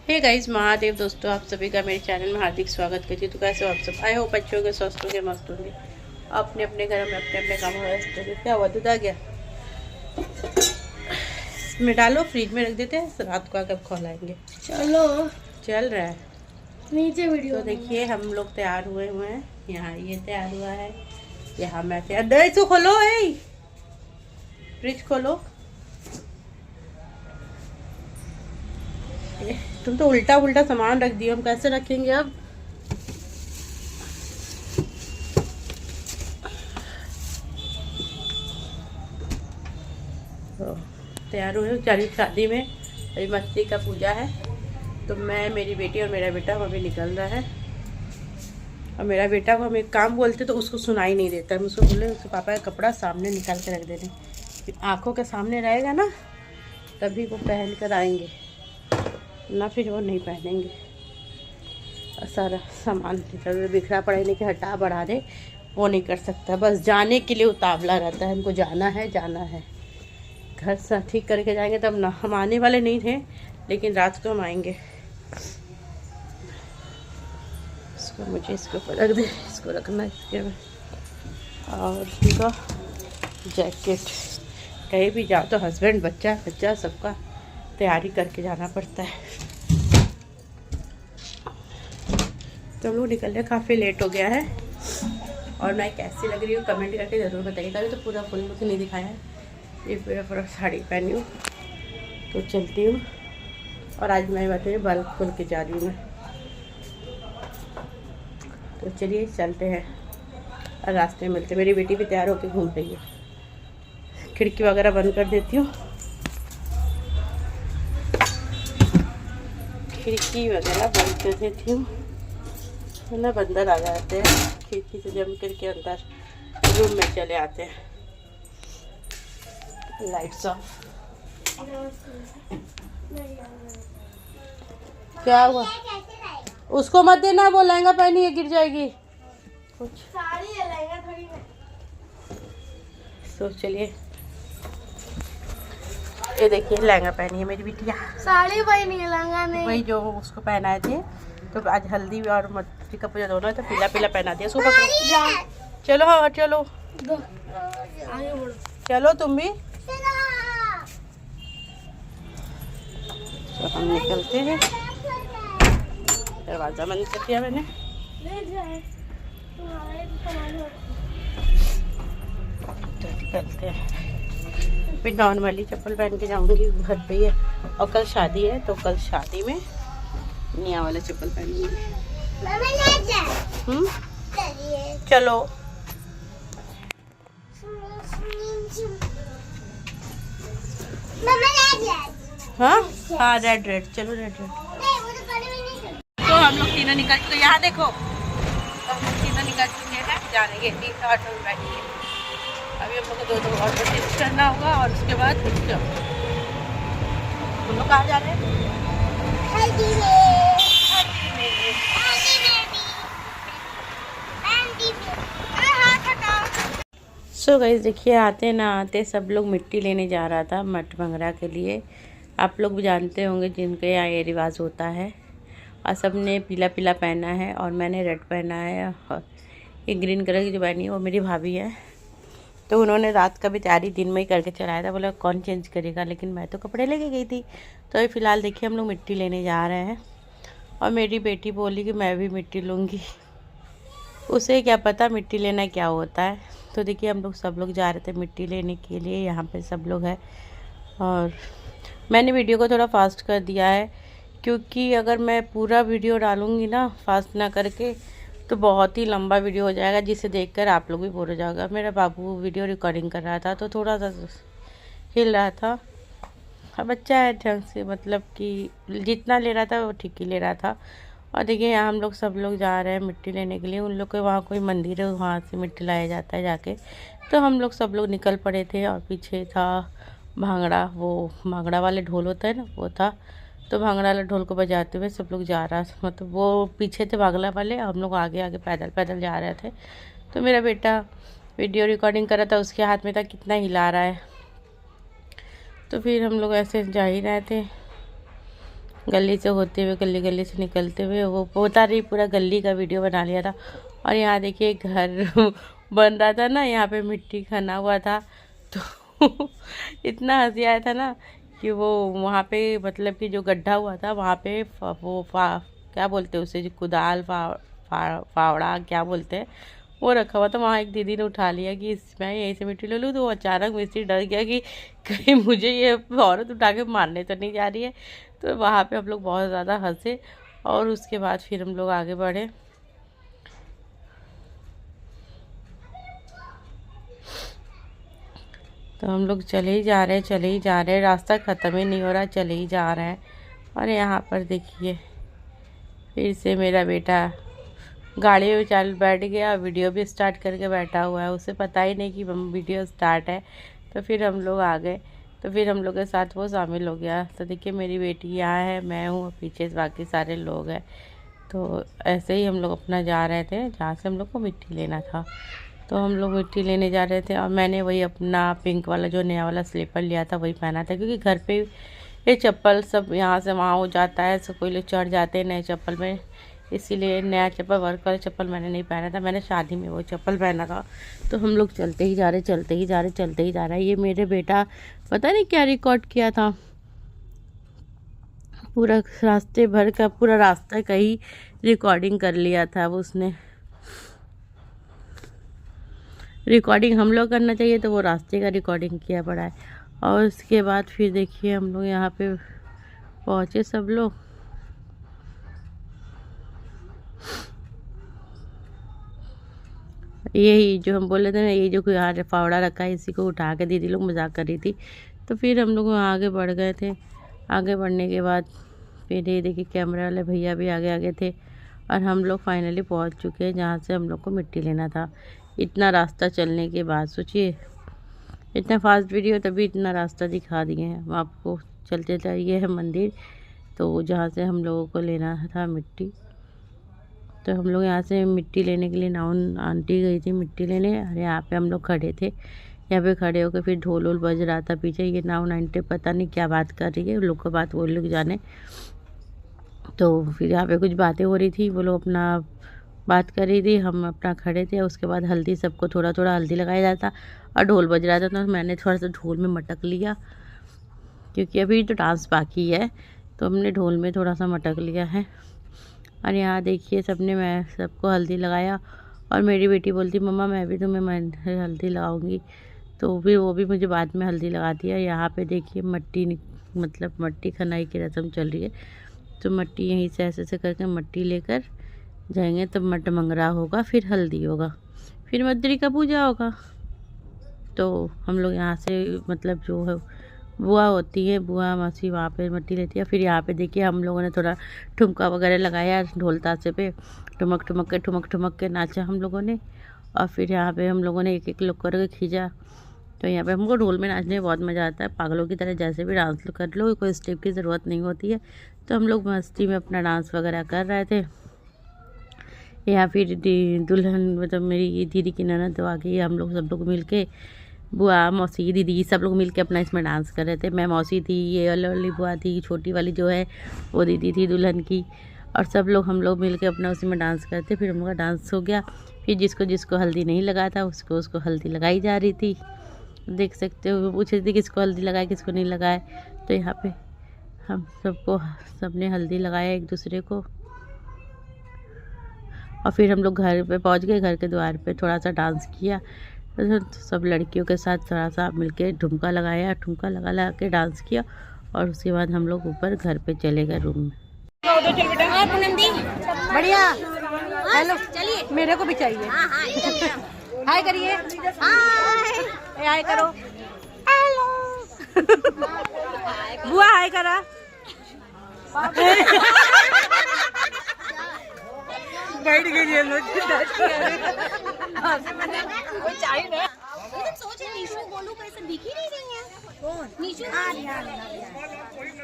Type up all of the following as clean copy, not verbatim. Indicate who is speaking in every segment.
Speaker 1: Hey guys, Mahadev दोस्तों, आप सभी का मेरे चैनल में हार्दिक स्वागत करती हूँ। तो कैसे हो आप सब? आई होप अच्छे होंगे, स्वस्थ होंगे, मस्त होंगे, अपने अपने घर में अपने अपने काम में व्यस्त होंगे। क्या हुआ, दूध आ गया? इसमें डालो, फ्रिज में रख देते हैं, रात को आकर खोलाएंगे।
Speaker 2: चलो
Speaker 1: चल रहा है
Speaker 2: नीचे वीडियो।
Speaker 1: तो देखिए, हम लोग तैयार हुए हैं। यहाँ ये तैयार हुआ है, यहाँ मैं तैयार। इसको खोलो, फ्रिज खोलो। तुम तो उल्टा उल्टा सामान रख दियो, हम कैसे रखेंगे अब? तैयार हुए चली शादी में, अभी मस्ती का पूजा है। तो मैं, मेरी बेटी और मेरा बेटा अभी निकल रहा है। और मेरा बेटा को हम एक काम बोलते तो उसको सुनाई नहीं देता। हम उसको बोले उसके पापा का कपड़ा सामने निकाल के रख देने, फिर आँखों के सामने रहेगा ना, तभी वो पहन कर आएंगे, ना फिर वो नहीं पहनेंगे। और सारा सामान इधर बिखरा पड़ा, नहीं कि हटा बढ़ा दे, वो नहीं कर सकता। बस जाने के लिए उतावला रहता है, हमको जाना है जाना है। घर से ठीक करके जाएंगे तब ना। हम आने वाले नहीं थे, लेकिन रात को हम आएंगे। इसको मुझे इसके ऊपर रख दे, इसको रखना इसके में। और इनका जैकेट, कहीं भी जाओ तो हस्बैंड बच्चा बच्चा सबका तैयारी करके जाना पड़ता है। तो हम लोग निकल रहे, काफ़ी लेट हो गया है। और मैं कैसी लग रही हूँ कमेंट करके ज़रूर बताइएगा। अभी तो पूरा फुल मुझे नहीं दिखाया है, ये पूरा साड़ी पहनी हूँ तो चलती हूँ। और आज मैं बताइए बाल खोल के जा रही हूँ मैं। तो चलिए चलते हैं और रास्ते में मिलते। मेरी बेटी भी तैयार होकर घूम रही है। खिड़की वगैरह बंद कर देती हूँ, खिड़की वगैरह बंद कर देती हूँ, ना बंदर आ जाते हैं खिड़की से जम करके अंदर रूम में चले आते हैं। Lights off. क्या हुआ? उसको मत देना, वो लहंगा पहनी है, गिर जाएगी कुछ।
Speaker 2: साड़ी लहंगा थोड़ी ना।
Speaker 1: तो चलिए, ये देखिए लहंगा पहनी है मेरी बिटिया।
Speaker 2: साड़ी पहनी है, लहंगा नहीं।
Speaker 1: वही जो उसको पहनाए थे, तो आज हल्दी और मटकी का पूजा दोनों है, तो पीला पीला पहना दिया। सुबह चलो, हाँ चलो,
Speaker 2: आगे बढ़ो।
Speaker 1: चलो तुम भी। तो हम निकलते हैं, दरवाज़ा बंद कर दिया मैंने। तो निकलते हैं। फिर नॉर्मली चप्पल पहन के जाऊंगी, घर पे ही है। और कल शादी है, तो कल शादी में नया वाला चप्पल पहनूंगी। चलो हाँ हाँ, रेड रेड, चलो रेड रेड। तो हम लोग तीनों निकल चुके, यहाँ देखो, तो हम लोग तीनों निकल चुके हैं, जानेंगे 3 ऑटो में बैठेंगे। अभी हम लोग को 2 ऑटो चेंज करना होगा, और उसके बाद हम लोग कहाँ जा रहे हैं? सो गाइस देखिए, आते ना आते सब लोग मिट्टी लेने जा रहा था मठ भंगरा के लिए। आप लोग भी जानते होंगे जिनके यहाँ ये रिवाज होता है। और सब ने पीला पीला पहना है, और मैंने रेड पहना है। और ये ग्रीन कलर की जो बहनी है वो मेरी भाभी है। तो उन्होंने रात का भी तैयारी दिन में ही करके चलाया था। बोला कौन चेंज करेगा, लेकिन मैं तो कपड़े लेके गई थी। तो अभी फ़िलहाल देखिए हम लोग मिट्टी लेने जा रहे हैं। और मेरी बेटी बोली कि मैं भी मिट्टी लूँगी। उसे क्या पता मिट्टी लेना क्या होता है। तो देखिए हम लोग सब लोग जा रहे थे मिट्टी लेने के लिए। यहाँ पे सब लोग हैं। और मैंने वीडियो को थोड़ा फास्ट कर दिया है, क्योंकि अगर मैं पूरा वीडियो डालूँगी ना फास्ट ना करके, तो बहुत ही लंबा वीडियो हो जाएगा, जिसे देखकर आप लोग भी बोर हो जाएगा। मेरा बाबू वीडियो रिकॉर्डिंग कर रहा था, तो थोड़ा सा हिल रहा था। बच्चा है ढंग से, मतलब कि जितना ले रहा था वो ठीक ही ले रहा था। और देखिए यहाँ हम लोग सब लोग जा रहे हैं मिट्टी लेने के लिए। उन लोग के वहाँ कोई मंदिर है, वहाँ से मिट्टी लाया जाता है जाके। तो हम लोग सब लोग निकल पड़े थे। और पीछे था भांगड़ा, वो भांगड़ा वाले ढोल होता है ना, वो था। तो भांगड़ा वाले ढोल को बजाते हुए सब लोग जा रहा, मतलब वो पीछे थे भांगड़ा वाले, हम लोग आगे आगे पैदल पैदल जा रहे थे। तो मेरा बेटा वीडियो रिकॉर्डिंग कर रहा था, उसके हाथ में था, कितना हिला रहा है। तो फिर हम लोग ऐसे जा ही रहे थे। गली से होते हुए, गली गली से निकलते हुए वो बता रही, पूरा गली का वीडियो बना लिया था। और यहाँ देखिए घर बन रहा था ना, यहाँ पे मिट्टी खना हुआ था, तो इतना हंसी आया था ना कि वो वहाँ पे मतलब कि जो गड्ढा हुआ था वहाँ पे क्या बोलते हैं उसे, जो कुदाल फावड़ा क्या बोलते हैं, वो रखा हुआ था। वहाँ एक दीदी ने उठा लिया कि मैं यहीं से मिट्टी ले लूँ, तो वो अचानक मिस्त्री डर गया कि कहीं मुझे ये औरत उठा के मारने तो नहीं जा रही है। तो वहाँ पे हम लोग बहुत ज़्यादा हंसे और उसके बाद फिर हम लोग आगे बढ़े। तो हम लोग चले ही जा रहे हैं, रास्ता ख़त्म ही नहीं हो रहा, चले ही जा रहे हैं। और यहाँ पर देखिए फिर से मेरा बेटा गाड़ी में चल बैठ गया, वीडियो भी स्टार्ट करके बैठा हुआ है, उसे पता ही नहीं कि वीडियो स्टार्ट है। तो फिर हम लोग आ गए, तो फिर हम लोग के साथ वो शामिल हो गया। तो देखिए मेरी बेटी यहाँ है, मैं हूँ, पीछे बाकी सारे लोग हैं। तो ऐसे ही हम लोग अपना जा रहे थे जहाँ से हम लोग को मिट्टी लेना था। तो हम लोग मिट्टी लेने जा रहे थे और मैंने वही अपना पिंक वाला जो नया वाला स्लीपर लिया था वही पहना था, क्योंकि घर पे ये चप्पल सब यहाँ से वहाँ हो जाता है, सब कोई लोग चढ़ जाते हैं नए चप्पल में, इसीलिए नया चप्पल, वर्क वाला चप्पल मैंने नहीं पहना था, मैंने शादी में वो चप्पल पहना था। तो हम लोग चलते ही जा रहे। ये मेरे बेटा पता नहीं क्या रिकॉर्ड किया था, पूरा रास्ते भर का पूरा रास्ता का ही रिकॉर्डिंग कर लिया था वो उसने। रिकॉर्डिंग हम लोग करना चाहिए, तो वो रास्ते का रिकॉर्डिंग किया पड़ा है। और उसके बाद फिर देखिए हम लोग यहाँ पे पहुँचे सब लोग। यही जो हम बोले थे ना, ये जो यहाँ फावड़ा रखा है, इसी को उठा के दीदी लोग मजाक कर रही थी। तो फिर हम लोग वहाँ आगे बढ़ गए थे। आगे बढ़ने के बाद फिर ये देखिए कैमरे वाले भैया भी आगे आगे थे और हम लोग फाइनली पहुँच चुके हैं जहाँ से हम लोग को मिट्टी लेना था। इतना रास्ता चलने के बाद सोचिए, इतना फास्ट वीडियो तभी इतना रास्ता दिखा दिए हैं हम आपको। चलते चलते ये है मंदिर, तो जहाँ से हम लोगों को लेना था मिट्टी। तो हम लोग यहाँ से मिट्टी लेने के लिए, नाउन आंटी गई थी मिट्टी लेने, और यहाँ पे हम लोग खड़े थे। यहाँ पे खड़े होकर फिर ढोल वोल बज रहा था पीछे। ये नाउन आंटी पता नहीं क्या बात कर रही है, उन लोग का बात वो लोग जाने। तो फिर यहाँ पे कुछ बातें हो रही थी, वो लोग अपना बात कर रही थी, हम अपना खड़े थे। उसके बाद हल्दी, सबको थोड़ा थोड़ा हल्दी लगाया जाता और ढोल बज रहा था, तो मैंने थोड़ा सा ढोल में मटक लिया, क्योंकि अभी तो डांस बाकी है, तो हमने ढोल में थोड़ा सा मटक लिया है। और यहाँ देखिए सबने, मैं सबको हल्दी लगाया और मेरी बेटी बोलती मम्मा मैं भी तुम्हें हल्दी लगाऊंगी, तो फिर वो भी मुझे बाद में हल्दी लगा दिया। यहाँ पे देखिए मट्टी खनाई की रस्म चल रही है। तो मट्टी यहीं से ऐसे ऐसे करके मट्टी लेकर जाएंगे, तब मट मंगरा होगा, फिर हल्दी होगा, फिर मद्री का पूजा होगा। तो हम लोग यहाँ से मतलब जो है बुआ होती है, बुआ मासी वहाँ पे मट्टी लेती है। फिर यहाँ पे देखिए हम लोगों ने थोड़ा ठुमका वगैरह लगाया ढोल ताशे पे, ठुमक ठुमक के नाचा हम लोगों ने। और फिर यहाँ पे हम लोगों ने एक एक लोग करके खींचा। तो यहाँ पे हमको ढोल में नाचने में बहुत मज़ा आता है, पागलों की तरह जैसे भी डांस कर लो, कोई स्टेप की ज़रूरत नहीं होती है। तो हम लोग मस्ती में अपना डांस वगैरह कर रहे थे। या फिर दुल्हन मतलब मेरी दीदी की ननद तो आ गई, हम लोग सब लोग मिल के, बुआ मौसी दीदी सब लोग मिल के अपना इसमें डांस कर रहे थे। मैं मौसी थी, ये वाली बुआ थी, छोटी वाली जो है वो दीदी थी दुल्हन की, और सब लोग हम लोग मिल के अपना उसी में डांस करते। फिर हम लोग का डांस हो गया। फिर जिसको हल्दी नहीं लगा था उसको हल्दी लगाई जा रही थी, देख सकते हो। पूछ रही थी किसको हल्दी लगाए किसको नहीं लगाए। तो यहाँ पे हम सबने हल्दी लगाया एक दूसरे को। और फिर हम लोग घर पे पहुँच गए, घर के द्वार पे थोड़ा सा डांस किया, सब लड़कियों के साथ थोड़ा सा मिलके ठुमका लगाया, ठुमका लगा के डांस किया। और उसके बाद हम लोग ऊपर घर पे चले गए रूम में।
Speaker 3: बढ़िया, हेलो, चलिए मेरे को भी चाहिए। हाय करिए, हाय करो, हेलो बुआ हाय करा। बैठ गई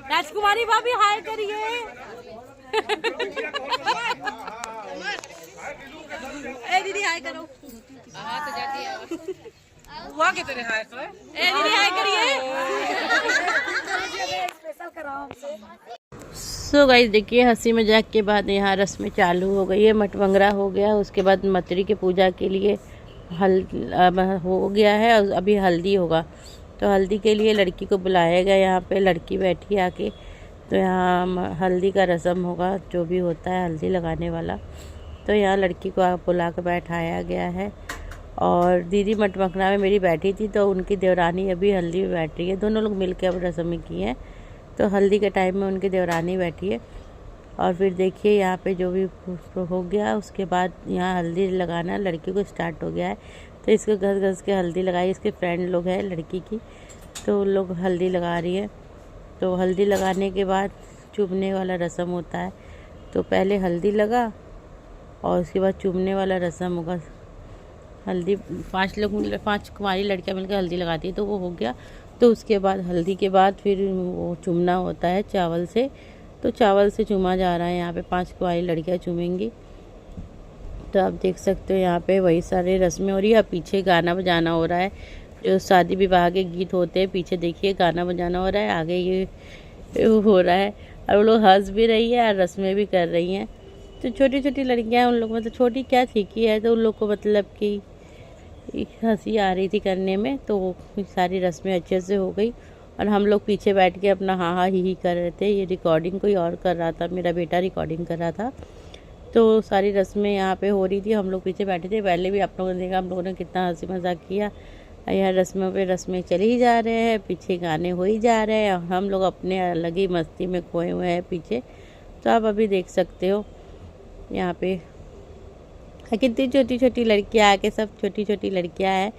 Speaker 3: राजकुमारी भाभी हाय करिए। ए दीदी हाय करो। तो जाती है बुआ के तेरे हाय तो है। ए दीदी हाय करिए। स्पेशल कराओ हमसे।
Speaker 1: सो गाइस देखिए, हंसी मजाक के बाद यहाँ रस्में चालू हो गई है। मटमंगरा हो गया, उसके बाद मतरी के पूजा के लिए हो गया है और अभी हल्दी होगा। तो हल्दी के लिए लड़की को बुलाया गया, यहाँ पे लड़की बैठी आके। तो यहाँ हल्दी का रस्म होगा, जो भी होता है हल्दी लगाने वाला। तो यहाँ लड़की को बुला कर बैठाया गया है। और दीदी मटमंगरा में मेरी बैठी थी, तो उनकी देवरानी अभी हल्दी में बैठ रही है। दोनों लोग मिल के अब रस्म की हैं। तो हल्दी के टाइम में उनकी देवरानी बैठी है। और फिर देखिए यहाँ पे जो भी हो गया, उसके बाद यहाँ हल्दी लगाना लड़की को स्टार्ट हो गया है। तो इसको घस घस के हल्दी लगाई। इसके फ्रेंड लोग हैं लड़की की, तो उन लोग हल्दी लगा रही है। तो हल्दी लगाने के बाद चूमने वाला रस्म होता है। तो पहले हल्दी लगा और उसके बाद चूमने वाला रस्म होगा। हल्दी 5 कुंवारी लड़कियाँ मिलकर हल्दी लगाती है, तो वो हो गया। तो उसके बाद हल्दी के बाद फिर वो चूमना होता है चावल से। तो चावल से चूमा जा रहा है। यहाँ पे 5 कुंवारी लड़कियाँ चूमेंगी। तो आप देख सकते हो यहाँ पे वही सारे रस्में हो रही है। पीछे गाना बजाना हो रहा है, जो शादी विवाह के गीत होते हैं। पीछे देखिए गाना बजाना हो रहा है, आगे ये हो रहा है। और वो लोग हंस भी रही है और रस्में भी कर रही हैं। तो छोटी छोटी लड़कियाँ, उन लोग मतलब छोटी क्या ठीक है, तो उन लोग को मतलब कि हंसी आ रही थी करने में। तो सारी रस्में अच्छे से हो गई। और हम लोग पीछे बैठ के अपना हाँ हाँ ही कर रहे थे। ये रिकॉर्डिंग कोई और कर रहा था, मेरा बेटा रिकॉर्डिंग कर रहा था। तो सारी रस्में यहाँ पे हो रही थी, हम लोग पीछे बैठे थे। पहले भी आप लोगों ने देखा हम लोगों ने कितना हंसी मजाक किया। यहाँ रस्मों पे रस्में चली ही जा रहे हैं, पीछे गाने हो ही जा रहे हैं और हम लोग अपने अलग ही मस्ती में खोए हुए हैं पीछे। तो आप अभी देख सकते हो यहाँ पे कितनी छोटी छोटी लड़कियाँ आके, सब छोटी छोटी लड़कियाँ हैं।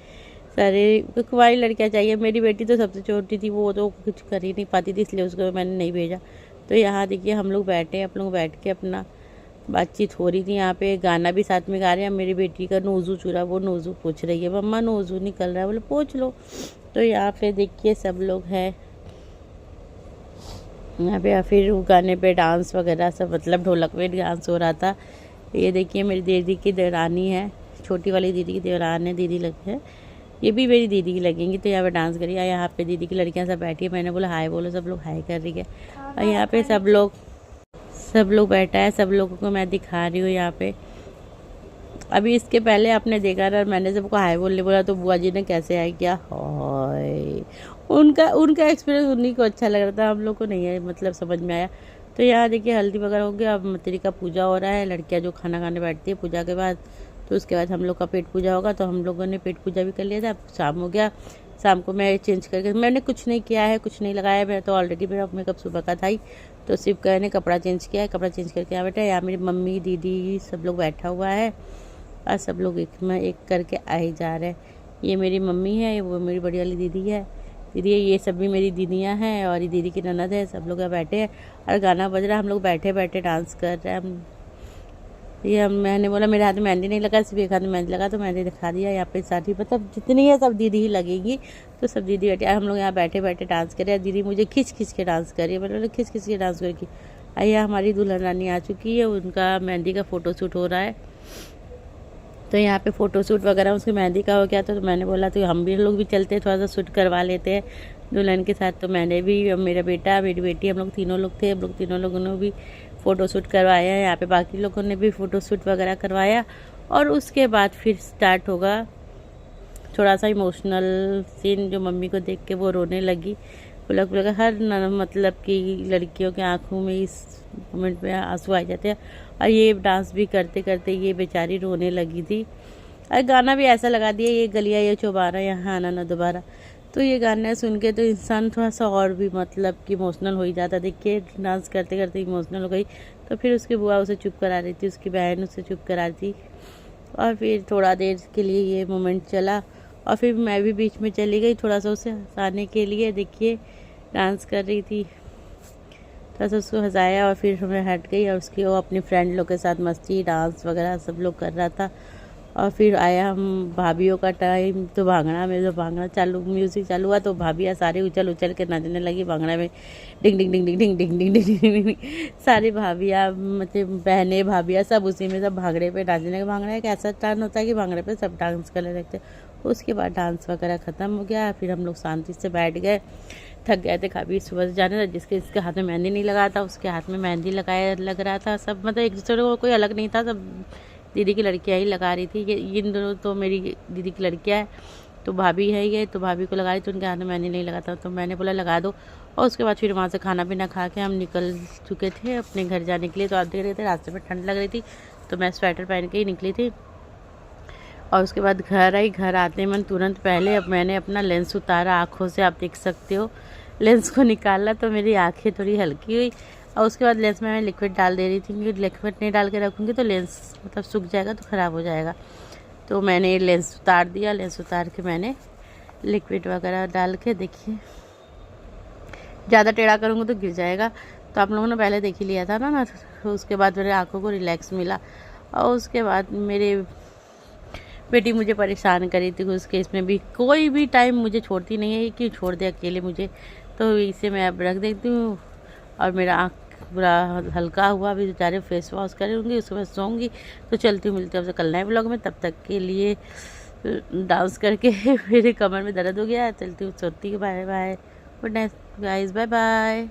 Speaker 1: सारे कुंवारी लड़कियाँ चाहिए। मेरी बेटी तो सबसे छोटी थी, वो तो कुछ कर ही नहीं पाती थी, इसलिए उसको मैंने नहीं भेजा। तो यहाँ देखिए हम लोग बैठे, आप लोग बैठ के अपना बातचीत हो रही थी। यहाँ पे गाना भी साथ में गा रहे हैं। मेरी बेटी का नोज़ू चूरा, वो नोज़ू पूछ रही है, मम्मा नोज़ू निकल रहा है, बोले पूछ लो। तो यहाँ पे देखिए सब लोग हैं यहाँ पे। फिर गाने पे डांस वगैरह सब, मतलब ढोलक में डांस हो रहा था। ये देखिए मेरी दीदी की देवरानी है, छोटी वाली दीदी की देवरान है, दीदी लगी है। ये भी मेरी दीदी की लगेंगी। तो यहाँ पे डांस करिए। यहाँ पे दीदी की लड़कियाँ सब बैठी है। मैंने बोला हाय बोलो, सब लोग हाय कर रही है। और यहाँ पे सब लोग बैठा है। सब लोगों को मैं दिखा रही हूँ यहाँ पे। अभी इसके पहले आपने देखा ना, मैंने सबको हाय बोलने बोला तो बुआ जी ने कैसे हाय किया। हाय, उनका एक्सपीरियंस उन्हीं को अच्छा लग रहा था, हम लोग को नहीं है मतलब समझ में आया। तो यहाँ देखिए हल्दी वगैरह हो गया। अब मतरी का पूजा हो रहा है। लड़कियाँ जो खाना खाने बैठती है पूजा के बाद, तो उसके बाद हम लोग का पेट पूजा होगा। तो हम लोगों ने पेट पूजा भी कर लिया था। अब शाम हो गया। शाम को मैं चेंज करके, मैंने कुछ नहीं किया है, कुछ नहीं लगाया। मैं तो ऑलरेडी मेरा मेकअप सुबह का था ही। तो शिव का ने कपड़ा चेंज किया है, कपड़ा चेंज करके यहाँ बैठा है। यहाँ मेरी मम्मी दीदी सब लोग बैठा हुआ है और सब लोग एक करके आ ही जा रहे हैं। ये मेरी मम्मी है, वो मेरी बड़ी वाली दीदी है, ये सब भी मेरी दीदियाँ हैं और ये दीदी की ननद है। सब लोग यहाँ बैठे हैं और गाना बज रहा है। हम लोग बैठे बैठे डांस कर रहे हैं। मैंने बोला मेरे हाथ में मेहंदी नहीं लगा, सिर्फ एक हाथ में मेहंदी लगा, तो मैंने दिखा दिया। यहाँ पे सारी मतलब जितनी है सब दीदी ही लगेगी। तो सब दीदी बैठे, हम लोग यहाँ बैठे बैठे डांस कर रहे हैं। दीदी मुझे खिंच खिंच के डांस कर रही है। मैंने खिंच खिंच के डांस करेगी। आइए हमारी दुल्हन रानी आ चुकी है, उनका मेहंदी का फ़ोटोशूट हो रहा है। तो यहाँ पे फ़ोटोशूट वगैरह उसकी मेहंदी का हो गया। तो मैंने बोला तो हम भी लोग भी चलते हैं, थोड़ा सा शूट करवा लेते हैं दुल्हन के साथ। तो मैंने भी, मेरा बेटा, मेरी बेटी, हम लोग तीनों लोग थे। हम लोग तीनों लोगों ने भी फ़ोटोशूट करवाया है। यहाँ पे बाकी लोगों ने भी फ़ोटोशूट वगैरह करवाया। और उसके बाद फिर स्टार्ट होगा थोड़ा सा इमोशनल सीन, जो मम्मी को देख के वो रोने लगी। पुलक हर मतलब कि लड़कियों के आँखों में इस मोमेंट में आंसू आ जाते हैं। और ये डांस भी करते करते ये बेचारी रोने लगी थी। और गाना भी ऐसा लगा दिया, ये गलिया ये चौबारा यहाँ आना ना दोबारा। तो ये गाना सुन के तो इंसान थोड़ा सा और भी मतलब कि इमोशनल हो ही जाता। देखिए डांस करते करते इमोशनल हो गई। तो फिर उसकी बुआ उसे चुप करा रही थी, उसकी बहन उसे चुप करा रही थी। और फिर थोड़ा देर के लिए ये मोमेंट चला और फिर मैं भी बीच में चली गई थोड़ा सा उसे हंसाने के लिए। देखिए डांस कर रही थी, थोड़ा सा उसको हंसाया और फिर मैं हट गई। और उसकी वो अपनी फ्रेंड लोग के साथ मस्ती डांस वगैरह सब लोग कर रहा था। और फिर आया हम भाभीियों का टाइम। तो भांगड़ा में जो भांगड़ा चालू, म्यूज़िक चालू हुआ तो भाभियाँ सारी उछल उछल के नाचने लगी भांगड़ा में। डिंग डिंग डिंग डिंग डिंग डिंग डिंग डिंग डिंग डिंग। सारी भाभियाँ मतलब बहनें भाभियाँ सब उसी में सब भांगड़े पे नाचने लगे। भांगड़ा एक ऐसा टर्न होता है कि भांगड़े पे सब डांस करने लगते। उसके बाद डांस वगैरह ख़त्म हो गया। फिर हम लोग शांति से बैठ गए। थक गए थे काफ़ी सुबह से जाने था। जिसके हाथ में मेहंदी नहीं लगा था उसके हाथ में मेहंदी लगाया लग रहा था। सब मतलब एक दूसरे को कोई अलग नहीं था, सब दीदी की लड़कियाँ ही लगा रही थी। ये इन दोनों तो मेरी दीदी की लड़कियाँ है, तो भाभी है ये, तो भाभी को लगा रही थी, उनके हाथ में मेहंदी नहीं लगा था, तो मैंने बोला लगा दो। और उसके बाद फिर वहाँ से खाना पीना खा के हम निकल चुके थे अपने घर जाने के लिए। तो आप देख रहे थे रास्ते में ठंड लग रही थी, तो मैं स्वेटर पहन के ही निकली थी। और उसके बाद घर आई। घर आते मन तुरंत पहले अब मैंने अपना लेंस उतारा आँखों से, आप देख सकते हो लेंस को निकाला तो मेरी आँखें थोड़ी हल्की हुई। और उसके बाद लेंस में मैं लिक्विड डाल दे रही थी, क्योंकि लिक्विड नहीं डाल के रखूँगी तो लेंस मतलब सूख जाएगा तो ख़राब हो जाएगा। तो मैंने लेंस उतार दिया। लेंस उतार के मैंने लिक्विड वगैरह डाल के, देखिए ज़्यादा टेढ़ा करूँगी तो गिर जाएगा। तो आप लोगों ने पहले देख ही लिया था ना। तो उसके बाद मेरे आँखों को रिलैक्स मिला। और उसके बाद मेरे बेटी मुझे परेशान करी थी उस केस में भी, कोई भी टाइम मुझे छोड़ती नहीं है कि छोड़ दे अकेले मुझे। तो इसे मैं अब रख देती हूँ। और मेरा आँख पूरा हल्का हुआ, अभी बेचारे फेस वॉश करूँगी, उसके बाद सोऊंगी। तो चलती हूँ, मिलती हूँ आपसे कल नए ब्लॉग में। तब तक के लिए डांस करके मेरे कमर में दर्द हो गया। चलती हूँ, सोती हूँ। Bye bye, good night guys, bye bye.